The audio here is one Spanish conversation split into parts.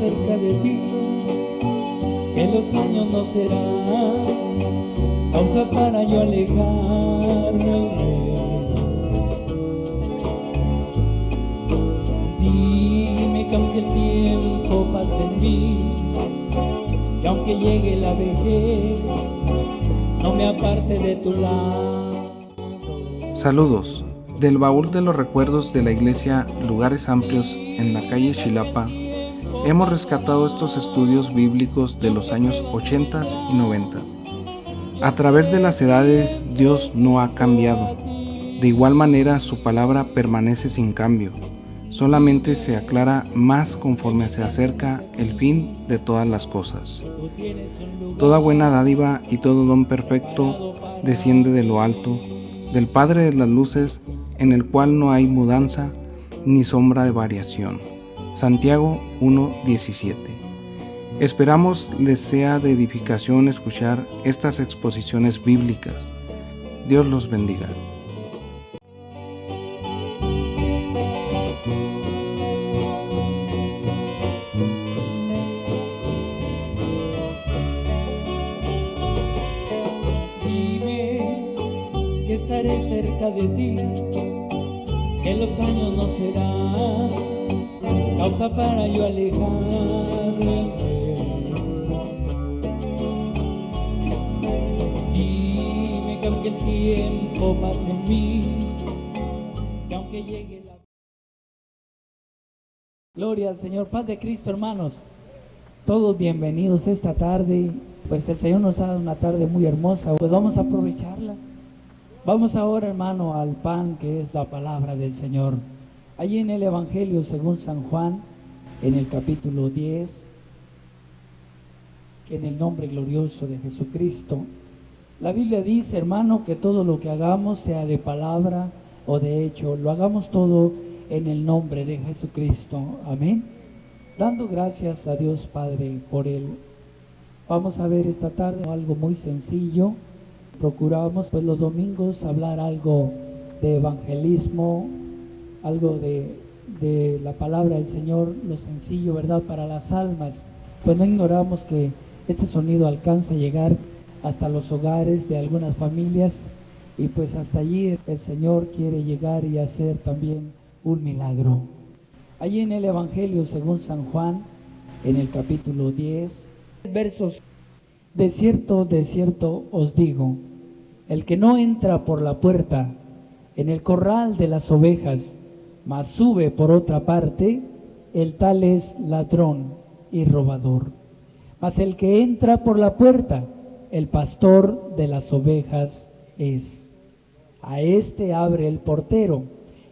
cerca de ti, que los años no serán causa para yo alejarme. Dime que aunque el tiempo pase en mí, que aunque llegue la vejez, no me aparte de tu lado. Saludos. Del baúl de los recuerdos de la iglesia Lugares Amplios en la calle Xilapa, hemos rescatado estos estudios bíblicos de los años 80 y 90. A través de las edades, Dios no ha cambiado. De igual manera, su palabra permanece sin cambio. Solamente se aclara más conforme se acerca el fin de todas las cosas. Toda buena dádiva y todo don perfecto desciende de lo alto, del Padre de las luces, en el cual no hay mudanza ni sombra de variación. Santiago 1:17. Esperamos les sea de edificación escuchar estas exposiciones bíblicas. Dios los bendiga. Que estaré cerca de ti, que los años no serán causa para yo alejarme. Dime que aunque el tiempo pase en mí, que aunque llegue la... Gloria al Señor, paz de Cristo, hermanos. Todos bienvenidos esta tarde. Pues el Señor nos ha dado una tarde muy hermosa, pues vamos a aprovecharla. Vamos ahora, hermano, al pan que es la palabra del Señor. Allí en el Evangelio según San Juan, en el capítulo 10, en el nombre glorioso de Jesucristo, la Biblia dice, hermano, que todo lo que hagamos, sea de palabra o de hecho, lo hagamos todo en el nombre de Jesucristo. Amén. Dando gracias a Dios Padre por Él. Vamos a ver esta tarde algo muy sencillo. Procuramos pues los domingos hablar algo de evangelismo, algo de la palabra del Señor, lo sencillo, ¿verdad?, para las almas. Pues no ignoramos que este sonido alcanza a llegar hasta los hogares de algunas familias y pues hasta allí el Señor quiere llegar y hacer también un milagro. Allí en el Evangelio según San Juan, en el capítulo 10, versos: de cierto os digo, el que no entra por la puerta en el corral de las ovejas, mas sube por otra parte, el tal es ladrón y robador. Mas el que entra por la puerta, el pastor de las ovejas es. A éste abre el portero,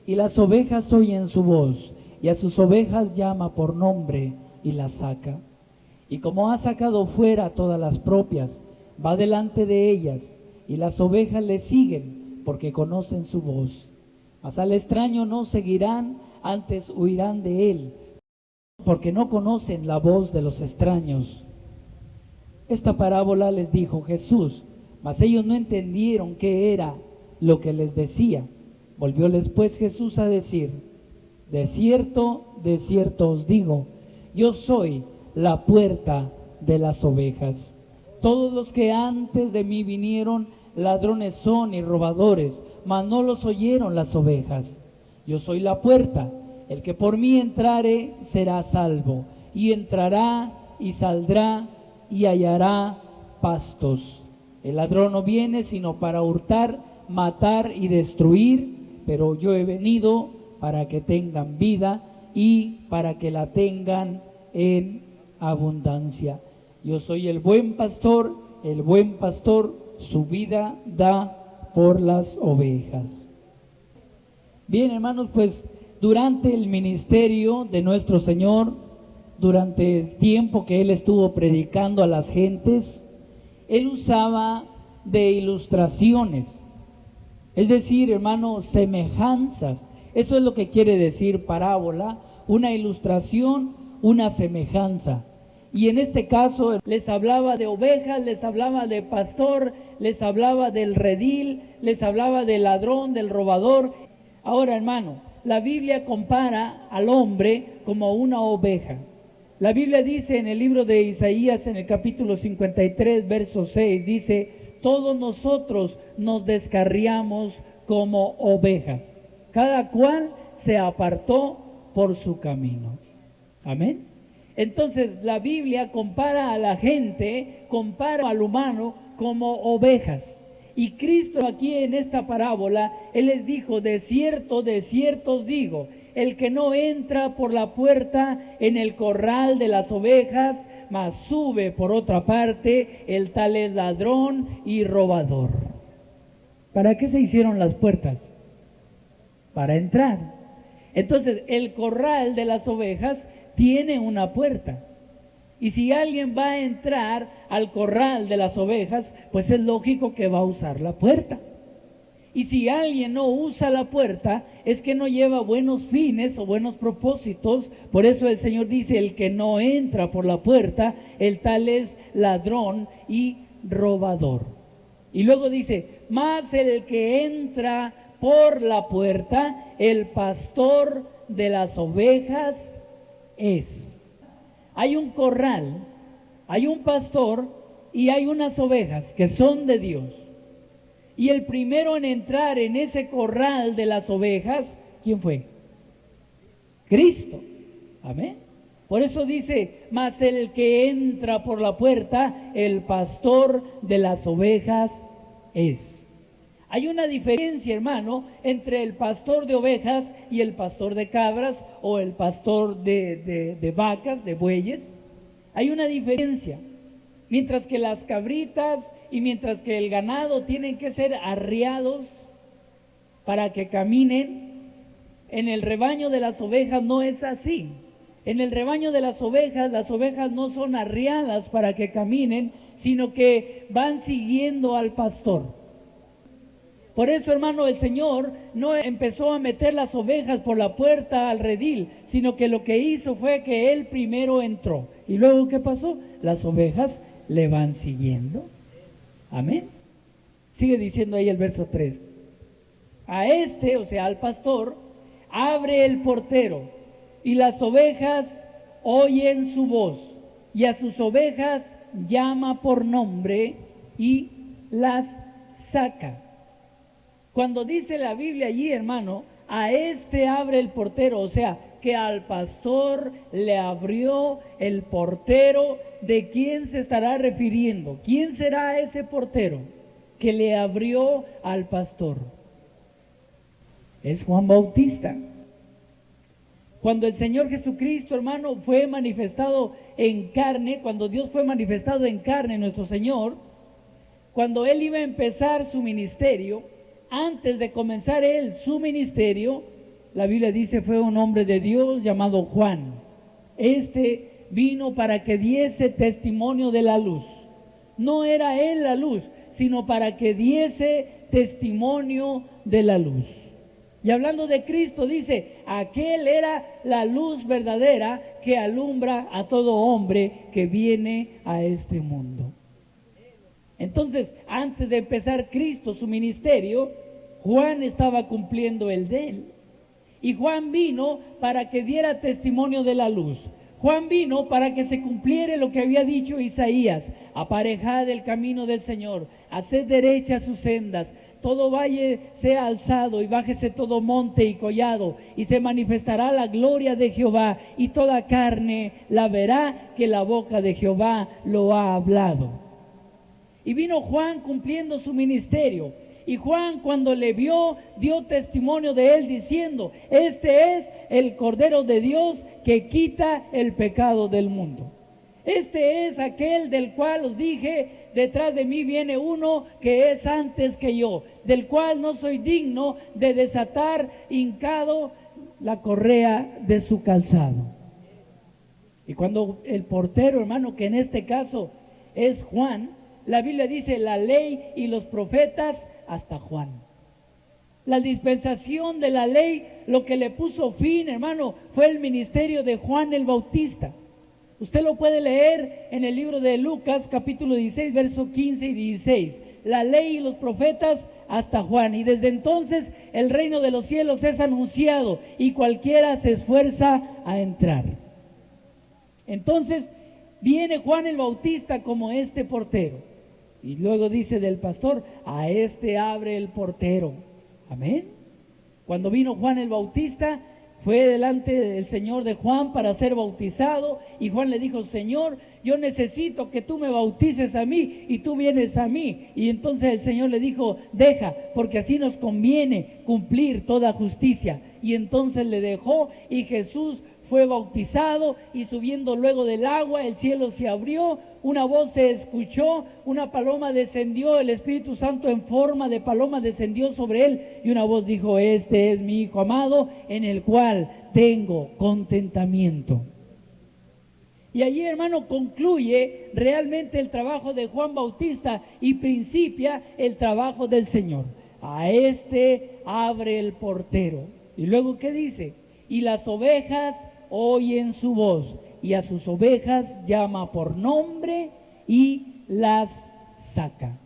y las ovejas oyen su voz, y a sus ovejas llama por nombre y las saca. Y como ha sacado fuera todas las propias, va delante de ellas, y las ovejas le siguen, porque conocen su voz. Mas al extraño no seguirán, antes huirán de él, porque no conocen la voz de los extraños. Esta parábola les dijo Jesús, mas ellos no entendieron qué era lo que les decía. Volvióles pues Jesús a decir, de cierto os digo, yo soy la puerta de las ovejas. Todos los que antes de mí vinieron, ladrones son y robadores, mas no los oyeron las ovejas. Yo soy la puerta, el que por mí entrare será salvo, y entrará y saldrá y hallará pastos. El ladrón no viene sino para hurtar, matar y destruir, pero yo he venido para que tengan vida y para que la tengan en abundancia. Yo soy el buen pastor su vida da por las ovejas. Bien, hermanos, pues durante el ministerio de nuestro Señor, durante el tiempo que Él estuvo predicando a las gentes, Él usaba de ilustraciones, es decir, hermanos, semejanzas. Eso es lo que quiere decir parábola, una ilustración, una semejanza. Y en este caso les hablaba de ovejas, les hablaba de pastor, les hablaba del redil, les hablaba del ladrón, del robador. Ahora, hermano, la Biblia compara al hombre como una oveja. La Biblia dice en el libro de Isaías, en el capítulo 53, verso 6, dice: todos nosotros nos descarriamos como ovejas, cada cual se apartó por su camino. Amén. Entonces la Biblia compara a la gente, compara al humano como ovejas. Y Cristo aquí en esta parábola, Él les dijo: de cierto os digo, el que no entra por la puerta en el corral de las ovejas, mas sube por otra parte, el tal es ladrón y robador. ¿Para qué se hicieron las puertas? Para entrar. Entonces, el corral de las ovejas tiene una puerta. Y si alguien va a entrar al corral de las ovejas, pues es lógico que va a usar la puerta. Y si alguien no usa la puerta, es que no lleva buenos fines o buenos propósitos. Por eso el Señor dice: el que no entra por la puerta, el tal es ladrón y robador. Y luego dice: mas el que entra por la puerta, el pastor de las ovejas es. Hay un corral, hay un pastor y hay unas ovejas que son de Dios. Y el primero en entrar en ese corral de las ovejas, ¿quién fue? Cristo. Amén. Por eso dice: mas el que entra por la puerta, el pastor de las ovejas es. Hay una diferencia, hermano, entre el pastor de ovejas y el pastor de cabras, o el pastor de vacas, de bueyes. Hay una diferencia. Mientras que las cabritas y mientras que el ganado tienen que ser arriados para que caminen, en el rebaño de las ovejas no es así. En el rebaño de las ovejas no son arriadas para que caminen, sino que van siguiendo al pastor. Por eso, hermano, el Señor no empezó a meter las ovejas por la puerta al redil, sino que lo que hizo fue que Él primero entró. ¿Y luego qué pasó? Las ovejas le van siguiendo. Amén. Sigue diciendo ahí el verso 3. A este, o sea, al pastor, abre el portero, y las ovejas oyen su voz, y a sus ovejas llama por nombre y las saca. Cuando dice la Biblia allí, hermano, a este abre el portero, o sea, que al pastor le abrió el portero. ¿De quién se estará refiriendo? ¿Quién será ese portero que le abrió al pastor? Es Juan Bautista. Cuando el Señor Jesucristo, hermano, fue manifestado en carne, cuando Dios fue manifestado en carne, nuestro Señor, cuando Él iba a empezar su ministerio, antes de comenzar Él su ministerio, la Biblia dice: fue un hombre de Dios llamado Juan. Este vino para que diese testimonio de la luz. No era Él la luz, sino para que diese testimonio de la luz. Y hablando de Cristo, dice: aquel era la luz verdadera que alumbra a todo hombre que viene a este mundo. Entonces, antes de empezar Cristo su ministerio, Juan estaba cumpliendo el de él. Y Juan vino para que diera testimonio de la luz. Juan vino para que se cumpliera lo que había dicho Isaías: aparejad el camino del Señor, haced derechas sus sendas, todo valle sea alzado y bájese todo monte y collado, y se manifestará la gloria de Jehová, y toda carne la verá, que la boca de Jehová lo ha hablado. Y vino Juan cumpliendo su ministerio. Y Juan, cuando le vio, dio testimonio de él diciendo: este es el Cordero de Dios que quita el pecado del mundo. Este es aquel del cual os dije: detrás de mí viene uno que es antes que yo, del cual no soy digno de desatar hincado la correa de su calzado. Y cuando el portero, hermano, que en este caso es Juan, la Biblia dice: la ley y los profetas hasta Juan. La dispensación de la ley, lo que le puso fin, hermano, fue el ministerio de Juan el Bautista. Usted lo puede leer en el libro de Lucas, capítulo 16, versos 15 y 16. La ley y los profetas hasta Juan. Y desde entonces el reino de los cielos es anunciado y cualquiera se esfuerza a entrar. Entonces viene Juan el Bautista como este portero. Y luego dice del pastor, a este abre el portero. Amén. Cuando vino Juan el Bautista, fue delante del Señor de Juan para ser bautizado, y Juan le dijo, Señor, yo necesito que tú me bautices a mí, y tú vienes a mí. Y entonces el Señor le dijo, deja, porque así nos conviene cumplir toda justicia. Y entonces le dejó, y Jesús fue bautizado, y subiendo luego del agua, el cielo se abrió, una voz se escuchó, una paloma descendió, el Espíritu Santo en forma de paloma descendió sobre él, y una voz dijo, este es mi Hijo amado, en el cual tengo contentamiento. Y allí, hermano, concluye realmente el trabajo de Juan Bautista y principia el trabajo del Señor. A este abre el portero. Y luego, ¿qué dice? Y las ovejas oyen su voz, y a sus ovejas llama por nombre y las saca.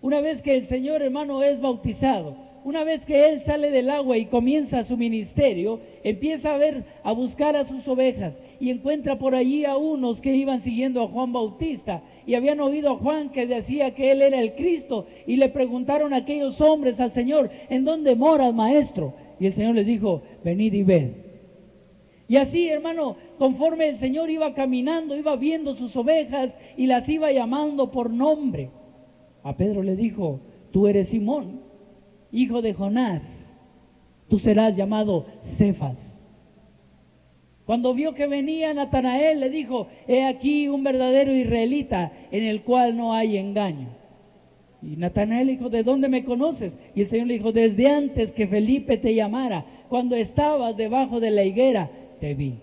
Una vez que el Señor, hermano, es bautizado, una vez que Él sale del agua y comienza su ministerio, empieza a buscar a sus ovejas, y encuentra por allí a unos que iban siguiendo a Juan Bautista, y habían oído a Juan que decía que Él era el Cristo, y le preguntaron a aquellos hombres al Señor, ¿en dónde moras, maestro? Y el Señor les dijo, venid y ved. Y así, hermano, conforme el Señor iba caminando, iba viendo sus ovejas y las iba llamando por nombre. A Pedro le dijo, tú eres Simón, hijo de Jonás, tú serás llamado Cefas. Cuando vio que venía Natanael, le dijo, he aquí un verdadero israelita en el cual no hay engaño. Y Natanael dijo, ¿de dónde me conoces? Y el Señor le dijo, desde antes que Felipe te llamara, cuando estabas debajo de la higuera, te vi.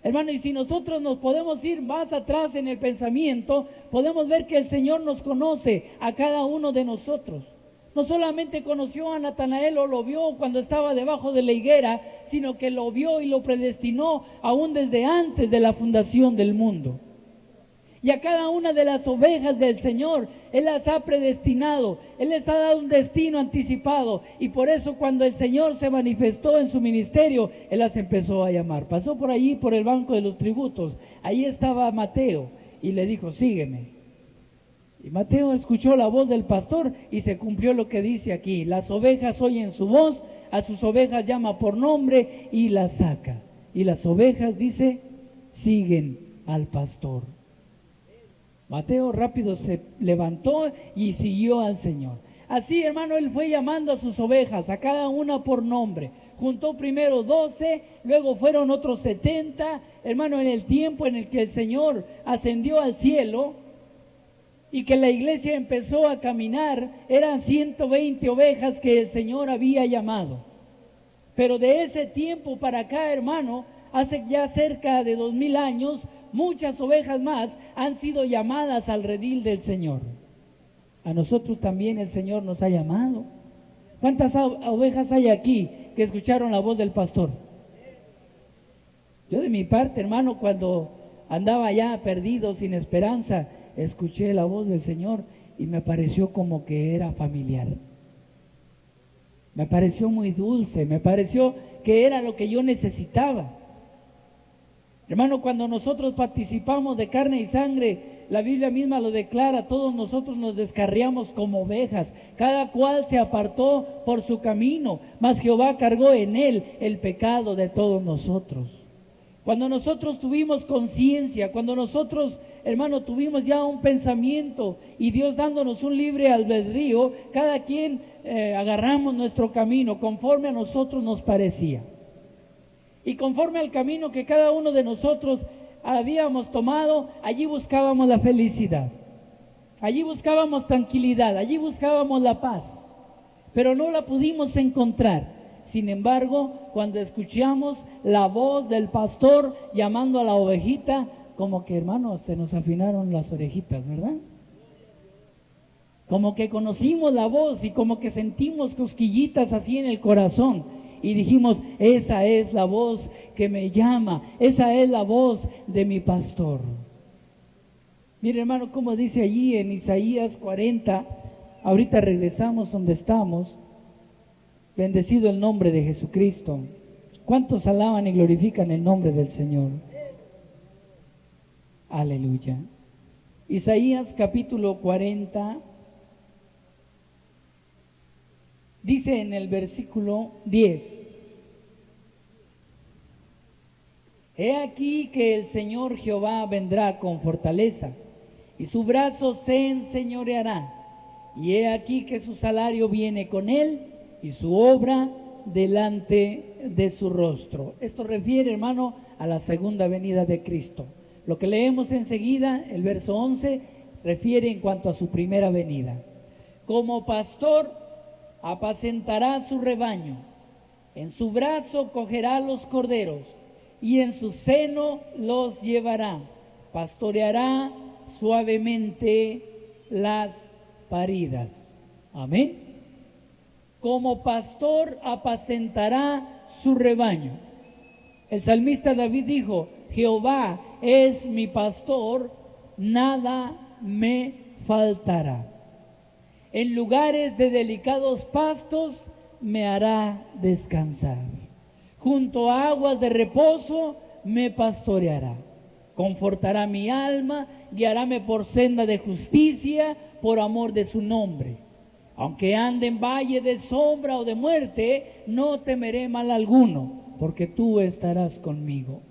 Hermano, y si nosotros nos podemos ir más atrás en el pensamiento, podemos ver que el Señor nos conoce a cada uno de nosotros. No solamente conoció a Natanael o lo vio cuando estaba debajo de la higuera, sino que lo vio y lo predestinó aún desde antes de la fundación del mundo. Y a cada una de las ovejas del Señor, Él las ha predestinado, Él les ha dado un destino anticipado. Y por eso cuando el Señor se manifestó en su ministerio, Él las empezó a llamar. Pasó por allí, por el banco de los tributos. Ahí estaba Mateo y le dijo, sígueme. Y Mateo escuchó la voz del pastor y se cumplió lo que dice aquí. Las ovejas oyen su voz, a sus ovejas llama por nombre y las saca. Y las ovejas, dice, siguen al pastor. Mateo rápido se levantó y siguió al Señor. Así, hermano, él fue llamando a sus ovejas, a cada una por nombre. Juntó primero 12, luego fueron otros 70. Hermano, en el tiempo en el que el Señor ascendió al cielo y que la iglesia empezó a caminar, eran 120 ovejas que el Señor había llamado. Pero de ese tiempo para acá, hermano, hace ya cerca de 2000 años, muchas ovejas más han sido llamadas al redil del Señor. A nosotros también el Señor nos ha llamado. ¿Cuántas ovejas hay aquí que escucharon la voz del pastor? Yo de mi parte, hermano, cuando andaba ya perdido, sin esperanza, escuché la voz del Señor y me pareció como que era familiar. Me pareció muy dulce, me pareció que era lo que yo necesitaba. Hermano, cuando nosotros participamos de carne y sangre, la Biblia misma lo declara, todos nosotros nos descarriamos como ovejas, cada cual se apartó por su camino, mas Jehová cargó en él el pecado de todos nosotros. Cuando nosotros tuvimos conciencia, cuando nosotros, hermano, tuvimos ya un pensamiento y Dios dándonos un libre albedrío, cada quien agarramos nuestro camino conforme a nosotros nos parecía. Y conforme al camino que cada uno de nosotros habíamos tomado, allí buscábamos la felicidad, allí buscábamos tranquilidad, allí buscábamos la paz, pero no la pudimos encontrar. Sin embargo, cuando escuchamos la voz del pastor llamando a la ovejita, como que, hermanos, se nos afinaron las orejitas, ¿verdad? Como que conocimos la voz y como que sentimos cosquillitas así en el corazón. Y dijimos, esa es la voz que me llama, esa es la voz de mi pastor. Mire, hermano, como dice allí en Isaías 40, ahorita regresamos donde estamos. Bendecido el nombre de Jesucristo. ¿Cuántos alaban y glorifican el nombre del Señor? Aleluya. Isaías capítulo 40 dice en el versículo 10: He aquí que el Señor Jehová vendrá con fortaleza, y su brazo se enseñoreará, y he aquí que su salario viene con él, y su obra delante de su rostro. Esto refiere, hermano, a la segunda venida de Cristo. Lo que leemos enseguida, el verso 11, refiere en cuanto a su primera venida. Como pastor apacentará su rebaño, en su brazo cogerá los corderos, y en su seno los llevará, pastoreará suavemente las paridas. Amén. Como pastor apacentará su rebaño. El salmista David dijo: Jehová es mi pastor, nada me faltará. En lugares de delicados pastos me hará descansar. Junto a aguas de reposo me pastoreará. Confortará mi alma, guiaráme por senda de justicia, por amor de su nombre. Aunque ande en valle de sombra o de muerte, no temeré mal alguno, porque tú estarás conmigo.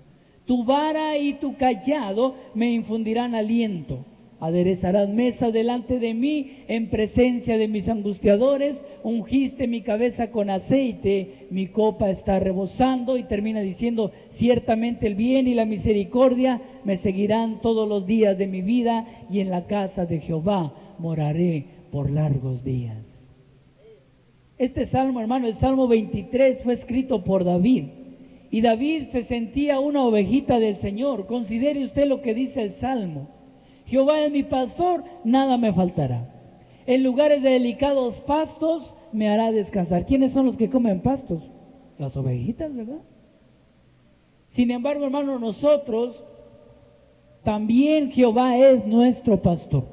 Tu vara y tu cayado me infundirán aliento. Aderezarás mesa delante de mí en presencia de mis angustiadores. Ungiste mi cabeza con aceite, mi copa está rebosando. Y termina diciendo: ciertamente el bien y la misericordia me seguirán todos los días de mi vida, y en la casa de Jehová moraré por largos días. Este salmo, hermano, el Salmo 23, fue escrito por David. Y David se sentía una ovejita del Señor. Considere usted lo que dice el Salmo: Jehová es mi pastor, nada me faltará. En lugares de delicados pastos me hará descansar. ¿Quiénes son los que comen pastos? Las ovejitas, ¿verdad? Sin embargo, hermano, nosotros también Jehová es nuestro pastor.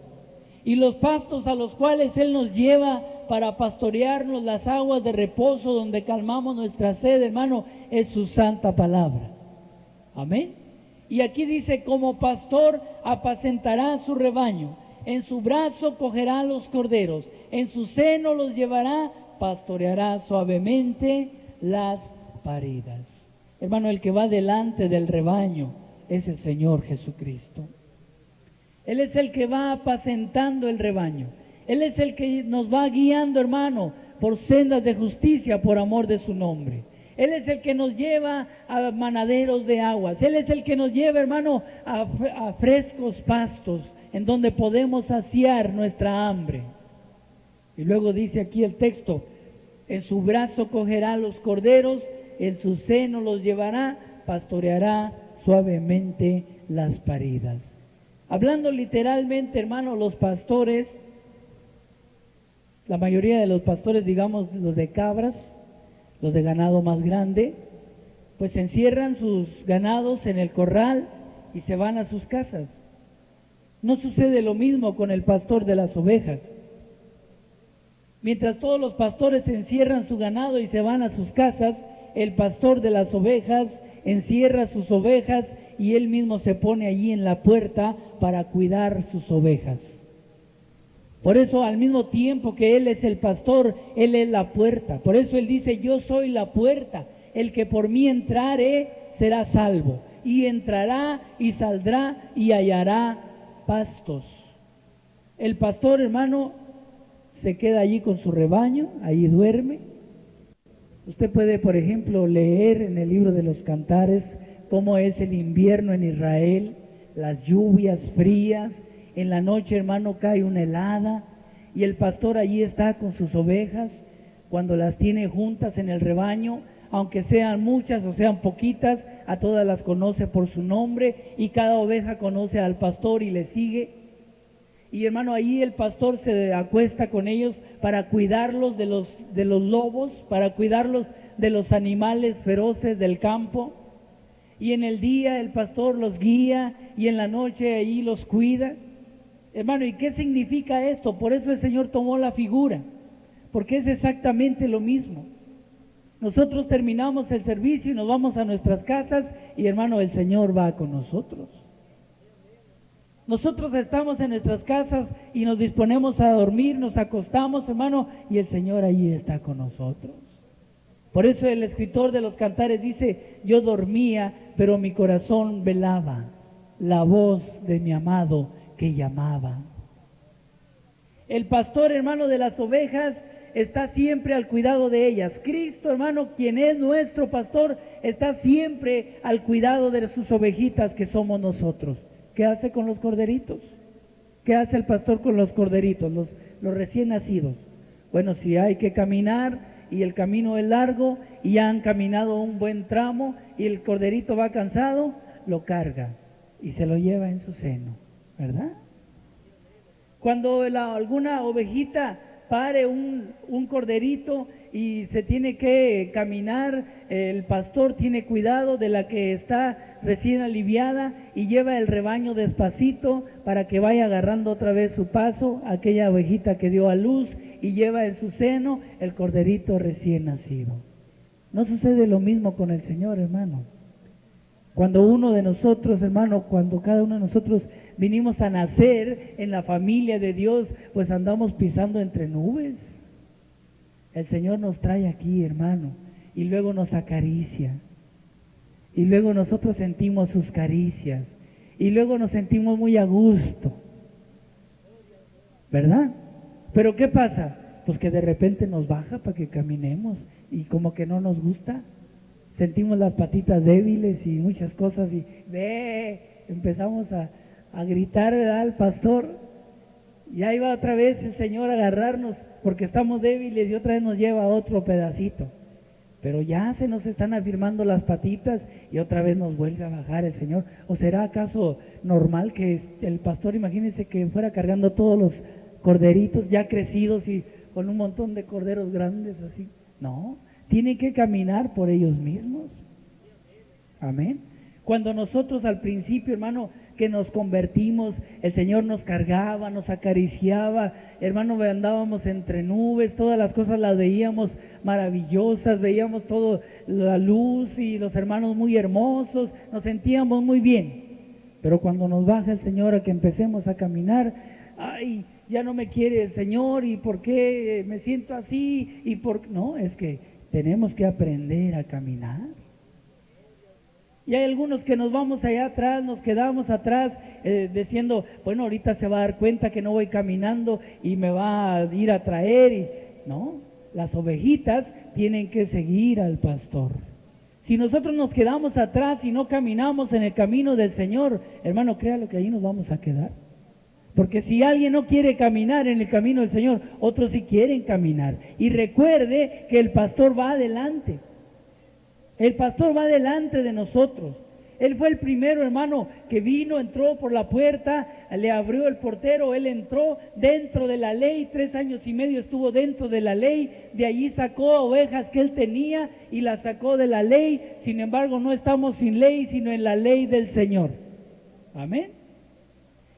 Y los pastos a los cuales Él nos lleva para pastorearnos, las aguas de reposo donde calmamos nuestra sed, hermano, es su santa palabra. Amén. Y aquí dice: como pastor apacentará su rebaño, en su brazo cogerá los corderos, en su seno los llevará, pastoreará suavemente las paridas. Hermano, el que va delante del rebaño es el Señor Jesucristo. Él es el que va apacentando el rebaño. Él es el que nos va guiando, hermano, por sendas de justicia, por amor de su nombre. Él es el que nos lleva a manaderos de aguas. Él es el que nos lleva, hermano, a frescos pastos, en donde podemos saciar nuestra hambre. Y luego dice aquí el texto: en su brazo cogerá los corderos, en su seno los llevará, pastoreará suavemente las paridas. Hablando literalmente, hermano, los pastores, la mayoría de los pastores, digamos los de cabras, los de ganado más grande, pues encierran sus ganados en el corral y se van a sus casas. No sucede lo mismo con el pastor de las ovejas. Mientras todos los pastores encierran su ganado y se van a sus casas, el pastor de las ovejas encierra sus ovejas y él mismo se pone allí en la puerta para cuidar sus ovejas. Por eso, al mismo tiempo que Él es el pastor, Él es la puerta. Por eso Él dice: yo soy la puerta, el que por mí entrare será salvo, y entrará y saldrá y hallará pastos. El pastor, hermano, se queda allí con su rebaño, allí duerme. Usted puede, por ejemplo, leer en el libro de los Cantares cómo es el invierno en Israel, las lluvias frías. En la noche, hermano, cae una helada y el pastor allí está con sus ovejas. Cuando las tiene juntas en el rebaño, aunque sean muchas o sean poquitas, a todas las conoce por su nombre, y cada oveja conoce al pastor y le sigue. Y hermano, ahí el pastor se acuesta con ellos para cuidarlos de los lobos, para cuidarlos de los animales feroces del campo. Y en el día el pastor los guía y en la noche ahí los cuida. Hermano, ¿y qué significa esto? Por eso el Señor tomó la figura, porque es exactamente lo mismo. Nosotros terminamos el servicio y nos vamos a nuestras casas y, hermano, el Señor va con nosotros. Nosotros estamos en nuestras casas y nos disponemos a dormir, nos acostamos, hermano, y el Señor ahí está con nosotros. Por eso el escritor de los Cantares dice: yo dormía, pero mi corazón velaba la voz de mi amado que llamaba. El pastor, hermano, de las ovejas está siempre al cuidado de ellas. Cristo, hermano, quien es nuestro pastor, está siempre al cuidado de sus ovejitas, que somos nosotros. ¿Qué hace con los corderitos? ¿Qué hace el pastor con los corderitos, los recién nacidos? Bueno, si hay que caminar y el camino es largo y ya han caminado un buen tramo y el corderito va cansado, lo carga y se lo lleva en su seno, ¿verdad? Cuando alguna ovejita pare un corderito y se tiene que caminar, el pastor tiene cuidado de la que está recién aliviada y lleva el rebaño despacito para que vaya agarrando otra vez su paso, aquella ovejita que dio a luz, y lleva en su seno el corderito recién nacido. ¿No sucede lo mismo con el Señor, hermano? Cuando uno de nosotros, hermano, cuando cada uno de nosotros vinimos a nacer en la familia de Dios, pues andamos pisando entre nubes. El Señor nos trae aquí, hermano, y luego nos acaricia. Y luego nosotros sentimos sus caricias. Y luego nos sentimos muy a gusto. ¿Verdad? Pero ¿qué pasa? Pues que de repente nos baja para que caminemos y como que no nos gusta. Sentimos las patitas débiles y muchas cosas y empezamos a gritar, ¿verdad? Al pastor. Y ahí va otra vez el Señor a agarrarnos porque estamos débiles y otra vez nos lleva a otro pedacito. Pero ya se nos están afirmando las patitas y otra vez nos vuelve a bajar el Señor. ¿O será acaso normal que el pastor, imagínense, que fuera cargando todos los corderitos ya crecidos y con un montón de corderos grandes así? No, tienen que caminar por ellos mismos. Amén. Cuando nosotros al principio, hermano, que nos convertimos, el Señor nos cargaba, nos acariciaba, hermano, andábamos entre nubes, todas las cosas las veíamos maravillosas, veíamos todo, la luz y los hermanos muy hermosos, nos sentíamos muy bien. Pero cuando nos baja el Señor a que empecemos a caminar, ay, ya no me quiere el Señor, y por qué me siento así, y por no, es que tenemos que aprender a caminar. Y hay algunos que nos vamos allá atrás, nos quedamos atrás diciendo, bueno, ahorita se va a dar cuenta que no voy caminando y me va a ir a traer. Y no, las ovejitas tienen que seguir al pastor. Si nosotros nos quedamos atrás y no caminamos en el camino del Señor, hermano, créalo que ahí nos vamos a quedar. Porque si alguien no quiere caminar en el camino del Señor, otros sí quieren caminar. Y recuerde que el pastor va adelante. El pastor va delante de nosotros. Él fue el primero, hermano, que vino, entró por la puerta, le abrió el portero, él entró dentro de la ley, 3 años y medio estuvo dentro de la ley, de allí sacó ovejas que él tenía y las sacó de la ley. Sin embargo, no estamos sin ley, sino en la ley del Señor. Amén.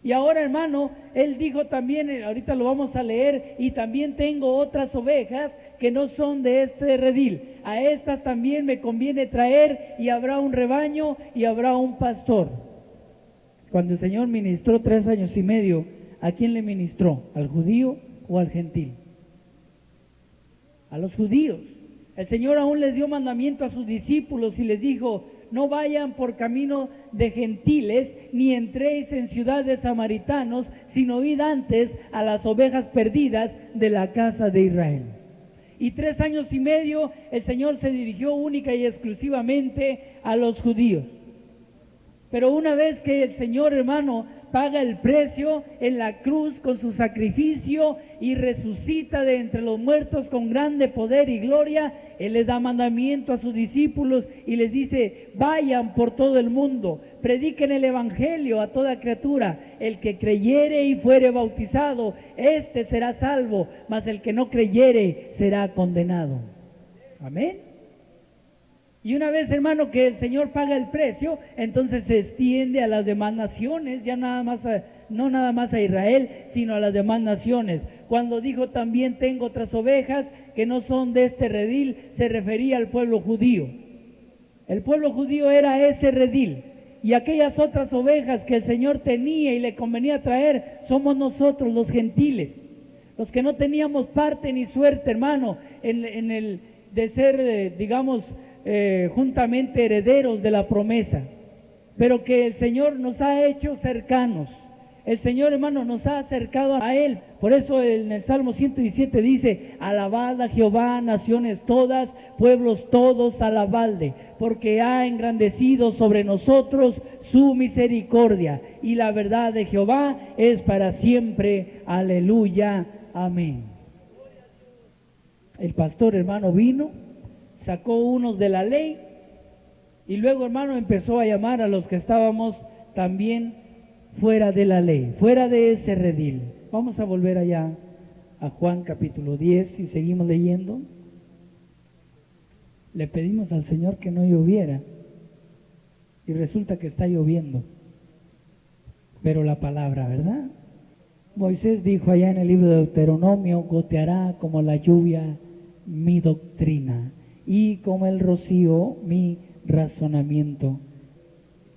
Y ahora, hermano, él dijo también, ahorita lo vamos a leer, y también tengo otras ovejas que no son de este redil. A estas también me conviene traer, y habrá un rebaño y habrá un pastor. Cuando el Señor ministró 3 años y medio, ¿a quién le ministró? ¿Al judío o al gentil? A los judíos. El Señor aún les dio mandamiento a sus discípulos y les dijo: no vayan por camino de gentiles, ni entréis en ciudad de samaritanos, sino id antes a las ovejas perdidas de la casa de Israel. Y 3 años y medio el Señor se dirigió única y exclusivamente a los judíos. Pero una vez que el Señor, hermano, paga el precio en la cruz con su sacrificio y resucita de entre los muertos con grande poder y gloria, Él les da mandamiento a sus discípulos y les dice: vayan por todo el mundo, prediquen el evangelio a toda criatura. El que creyere y fuere bautizado, éste será salvo, mas el que no creyere será condenado. Amén. Y una vez, hermano, que el Señor paga el precio, entonces se extiende a las demás naciones, ya nada más no nada más a Israel, sino a las demás naciones. Cuando dijo también tengo otras ovejas que no son de este redil, se refería al pueblo judío. El pueblo judío era ese redil. Y aquellas otras ovejas que el Señor tenía y le convenía traer, somos nosotros los gentiles, los que no teníamos parte ni suerte, hermano, en el de ser, digamos, juntamente herederos de la promesa, pero que el Señor nos ha hecho cercanos. El Señor, hermano, nos ha acercado a Él. Por eso en el Salmo 117 dice: alabad a Jehová, naciones todas, pueblos todos, alabadle, porque ha engrandecido sobre nosotros su misericordia, y la verdad de Jehová es para siempre. Aleluya, amén. El pastor, hermano, vino, sacó unos de la ley, y luego, hermano, empezó a llamar a los que estábamos también fuera de la ley, fuera de ese redil. Vamos a volver allá a Juan capítulo 10 y seguimos leyendo. Le pedimos al Señor que no lloviera y resulta que está lloviendo. Pero la palabra, ¿verdad? Moisés dijo allá en el libro de Deuteronomio: goteará como la lluvia mi doctrina y como el rocío mi razonamiento.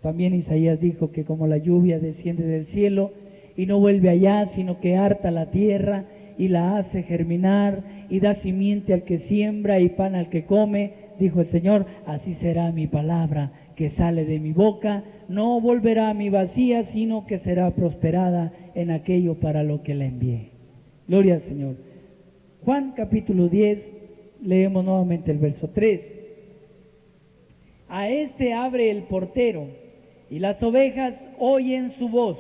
También Isaías dijo que como la lluvia desciende del cielo y no vuelve allá, sino que harta la tierra y la hace germinar y da simiente al que siembra y pan al que come, dijo el Señor: así será mi palabra que sale de mi boca, no volverá a mi vacía, sino que será prosperada en aquello para lo que la envié. Gloria al Señor. Juan capítulo 10, leemos nuevamente el verso 3. A este abre el portero, y las ovejas oyen su voz,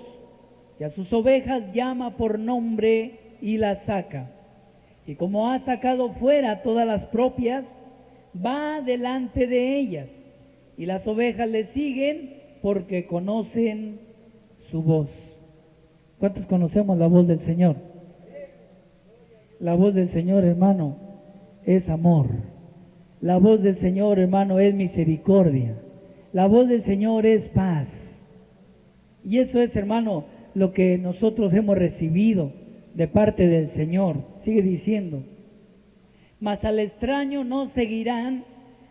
y a sus ovejas llama por nombre y las saca. Y como ha sacado fuera todas las propias, va delante de ellas, y las ovejas le siguen porque conocen su voz. ¿Cuántos conocemos la voz del Señor? La voz del Señor, hermano, es amor. La voz del Señor, hermano, es misericordia. La voz del Señor es paz. Y eso es, hermano, lo que nosotros hemos recibido de parte del Señor. Sigue diciendo: mas al extraño no seguirán,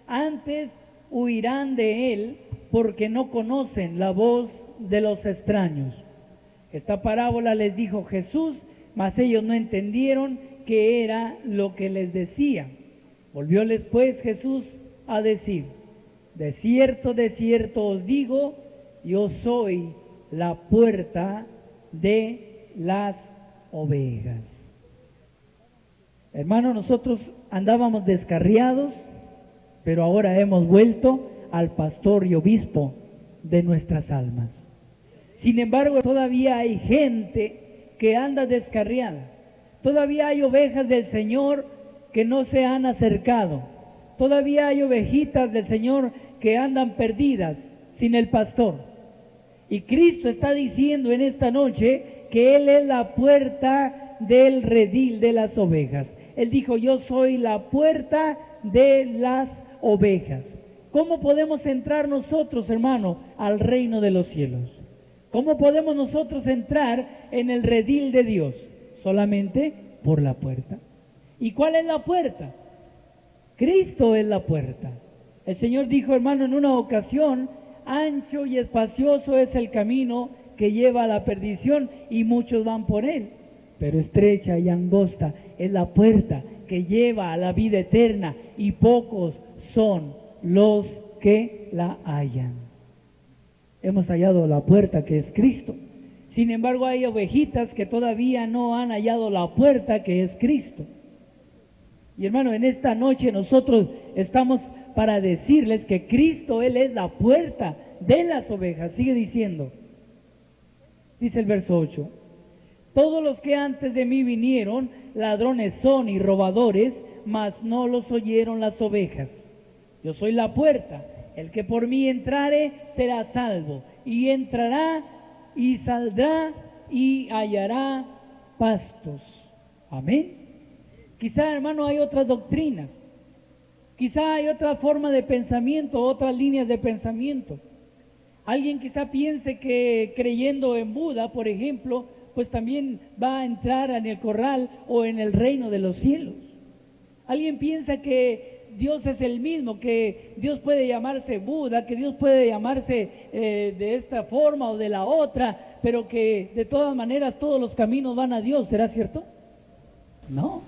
antes huirán de él, porque no conocen la voz de los extraños. Esta parábola les dijo Jesús, mas ellos no entendieron qué era lo que les decía. Volvióles pues Jesús a decir: de cierto os digo, yo soy la puerta de las ovejas. Hermano, nosotros andábamos descarriados, pero ahora hemos vuelto al pastor y obispo de nuestras almas. Sin embargo, todavía hay gente que anda descarriada. Todavía hay ovejas del Señor que no se han acercado. Todavía hay ovejitas del Señor que andan perdidas sin el pastor. Y Cristo está diciendo en esta noche que Él es la puerta del redil de las ovejas. Él dijo: yo soy la puerta de las ovejas. ¿Cómo podemos entrar nosotros, hermano, al reino de los cielos? ¿Cómo podemos nosotros entrar en el redil de Dios? Solamente por la puerta. ¿Y cuál es la puerta? Cristo es la puerta. El Señor dijo, hermano, en una ocasión: ancho y espacioso es el camino que lleva a la perdición y muchos van por él, pero estrecha y angosta es la puerta que lleva a la vida eterna y pocos son los que la hallan. Hemos hallado la puerta, que es Cristo. Sin embargo, hay ovejitas que todavía no han hallado la puerta, que es Cristo. Y hermano, en esta noche nosotros estamos para decirles que Cristo, Él es la puerta de las ovejas. Sigue diciendo, dice el verso 8: todos los que antes de mí vinieron, ladrones son y robadores, mas no los oyeron las ovejas. Yo soy la puerta, el que por mí entrare será salvo, y entrará y saldrá y hallará pastos. Amén. Quizá, hermano, hay otras doctrinas, quizá hay otra forma de pensamiento, otras líneas de pensamiento. Alguien quizá piense que creyendo en Buda, por ejemplo, pues también va a entrar en el corral o en el reino de los cielos. Alguien piensa que Dios es el mismo, que Dios puede llamarse Buda, que Dios puede llamarse de esta forma o de la otra, pero que de todas maneras todos los caminos van a Dios, ¿será cierto? No.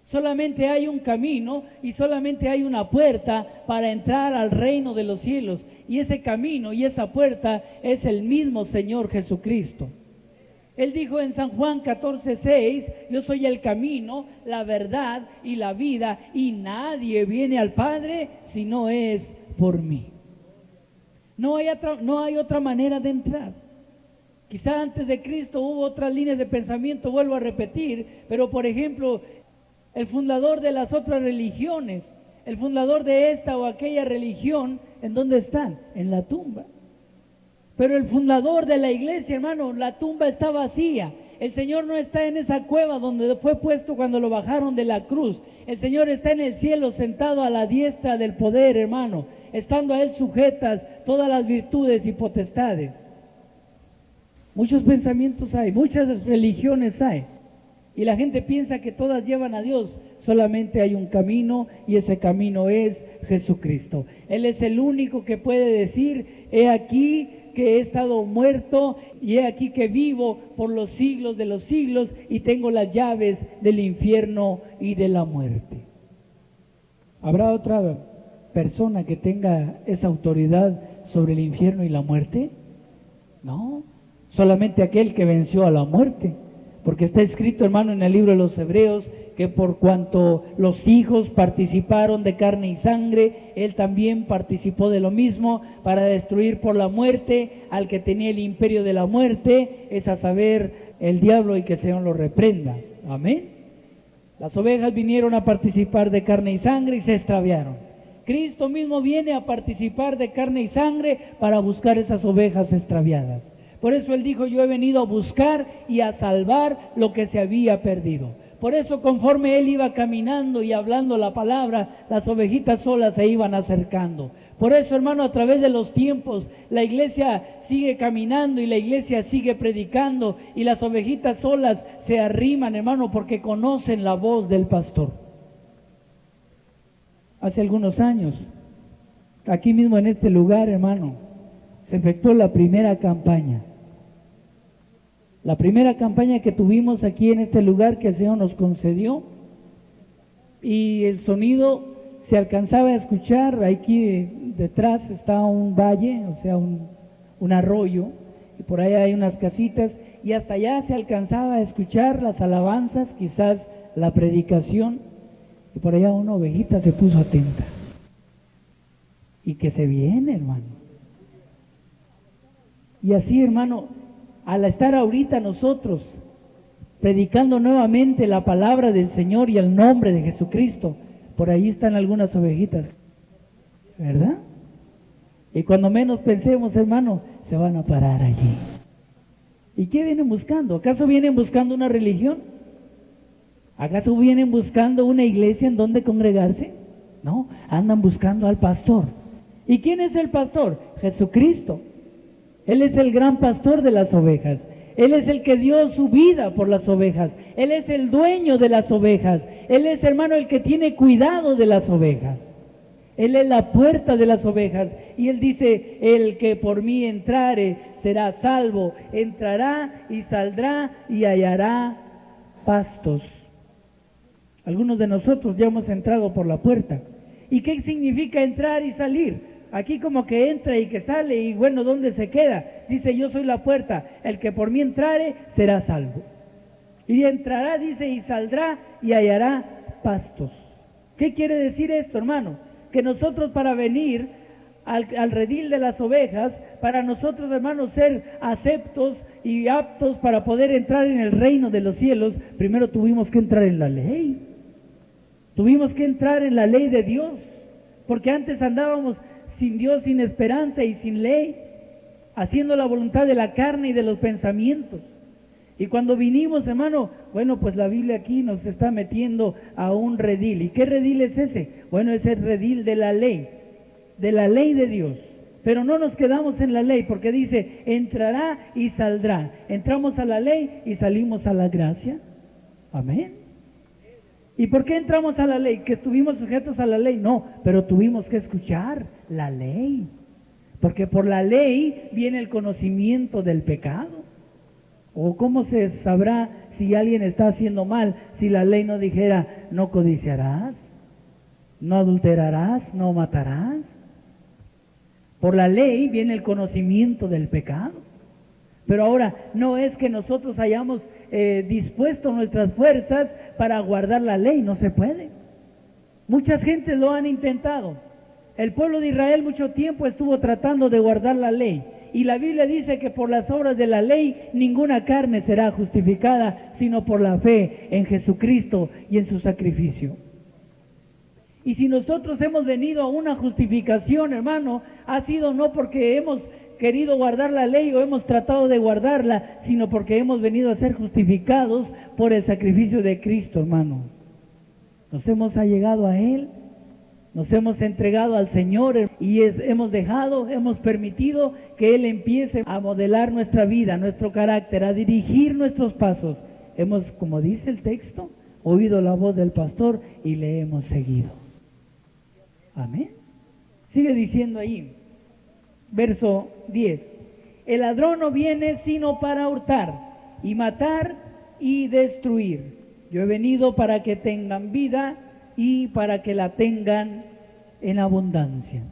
Solamente hay un camino y solamente hay una puerta para entrar al reino de los cielos. Y ese camino y esa puerta es el mismo Señor Jesucristo. Él dijo en San Juan 14:6, yo soy el camino, la verdad y la vida, y nadie viene al Padre si no es por mí. No hay otra manera de entrar. Quizá antes de Cristo hubo otras líneas de pensamiento, vuelvo a repetir, pero por ejemplo, el fundador de las otras religiones, el fundador de esta o aquella religión, ¿en dónde están? En la tumba. Pero el fundador de la iglesia, hermano, la tumba está vacía. El Señor no está en esa cueva donde fue puesto cuando lo bajaron de la cruz. El Señor está en el cielo sentado a la diestra del poder, hermano, estando a Él sujetas todas las virtudes y potestades. Muchos pensamientos hay, muchas religiones hay, y la gente piensa que todas llevan a Dios. Solamente hay un camino y ese camino es Jesucristo. Él es el único que puede decir, he aquí que he estado muerto y he aquí que vivo por los siglos de los siglos y tengo las llaves del infierno y de la muerte. ¿Habrá otra persona que tenga esa autoridad sobre el infierno y la muerte? No, solamente aquel que venció a la muerte, porque está escrito, hermano, en el libro de los Hebreos, que por cuanto los hijos participaron de carne y sangre, Él también participó de lo mismo para destruir por la muerte al que tenía el imperio de la muerte, es a saber, el diablo, y que el Señor lo reprenda. Amén. Las ovejas vinieron a participar de carne y sangre y se extraviaron. Cristo mismo viene a participar de carne y sangre para buscar esas ovejas extraviadas. Por eso Él dijo, yo he venido a buscar y a salvar lo que se había perdido. Por eso, conforme Él iba caminando y hablando la palabra, las ovejitas solas se iban acercando. Por eso, hermano, a través de los tiempos, la iglesia sigue caminando y la iglesia sigue predicando y las ovejitas solas se arriman, hermano, porque conocen la voz del pastor. Hace algunos años, aquí mismo en este lugar, hermano, se efectuó la primera campaña. La primera campaña que tuvimos aquí en este lugar que el Señor nos concedió, y el sonido se alcanzaba a escuchar. Aquí detrás está un valle, o sea un arroyo, y por ahí hay unas casitas, y hasta allá se alcanzaba a escuchar las alabanzas, quizás la predicación, y por allá una ovejita se puso atenta. Y que se viene, hermano. Y así, hermano, al estar ahorita nosotros predicando nuevamente la palabra del Señor y el nombre de Jesucristo, por ahí están algunas ovejitas, ¿verdad? Y cuando menos pensemos, hermano, se van a parar allí. ¿Y qué vienen buscando? ¿Acaso vienen buscando una religión? ¿Acaso vienen buscando una iglesia en donde congregarse? No, andan buscando al pastor. ¿Y quién es el pastor? Jesucristo. Él es el gran pastor de las ovejas. Él es el que dio su vida por las ovejas. Él es el dueño de las ovejas. Él es, hermano, el que tiene cuidado de las ovejas. Él es la puerta de las ovejas. Y Él dice, el que por mí entrare será salvo. Entrará y saldrá y hallará pastos. Algunos de nosotros ya hemos entrado por la puerta. ¿Y qué significa entrar y salir? Aquí como que entra y que sale, y bueno, ¿dónde se queda? Dice, yo soy la puerta, el que por mí entrare será salvo. Y entrará, dice, y saldrá y hallará pastos. ¿Qué quiere decir esto, hermano? Que nosotros para venir al redil de las ovejas, para nosotros, hermanos, ser aceptos y aptos para poder entrar en el reino de los cielos, primero tuvimos que entrar en la ley. Tuvimos que entrar en la ley de Dios, porque antes andábamos sin Dios, sin esperanza y sin ley, haciendo la voluntad de la carne y de los pensamientos. Y cuando vinimos, hermano, bueno, pues la Biblia aquí nos está metiendo a un redil. ¿Y qué redil es ese? Bueno, es el redil de la ley de Dios. Pero no nos quedamos en la ley, porque dice, entrará y saldrá. Entramos a la ley y salimos a la gracia. Amén. ¿Y por qué entramos a la ley? ¿Que estuvimos sujetos a la ley? No, pero tuvimos que escuchar la ley. Porque por la ley viene el conocimiento del pecado. ¿O cómo se sabrá si alguien está haciendo mal si la ley no dijera no codiciarás, no adulterarás, no matarás? Por la ley viene el conocimiento del pecado. Pero ahora no es que nosotros hayamos dispuesto nuestras fuerzas para guardar la ley, no se puede. Muchas gentes lo han intentado. El pueblo de Israel mucho tiempo estuvo tratando de guardar la ley. Y la Biblia dice que por las obras de la ley ninguna carne será justificada, sino por la fe en Jesucristo y en su sacrificio. Y si nosotros hemos venido a una justificación, hermano, ha sido no porque hemos querido guardar la ley o hemos tratado de guardarla, sino porque hemos venido a ser justificados por el sacrificio de Cristo, hermano. Nos hemos allegado a Él, nos hemos entregado al Señor y hemos permitido que Él empiece a modelar nuestra vida, nuestro carácter, a dirigir nuestros pasos. Hemos, como dice el texto, oído la voz del pastor y le hemos seguido. Amén. Sigue diciendo ahí, verso 10. El ladrón no viene sino para hurtar y matar y destruir. Yo he venido para que tengan vida y para que la tengan en abundancia.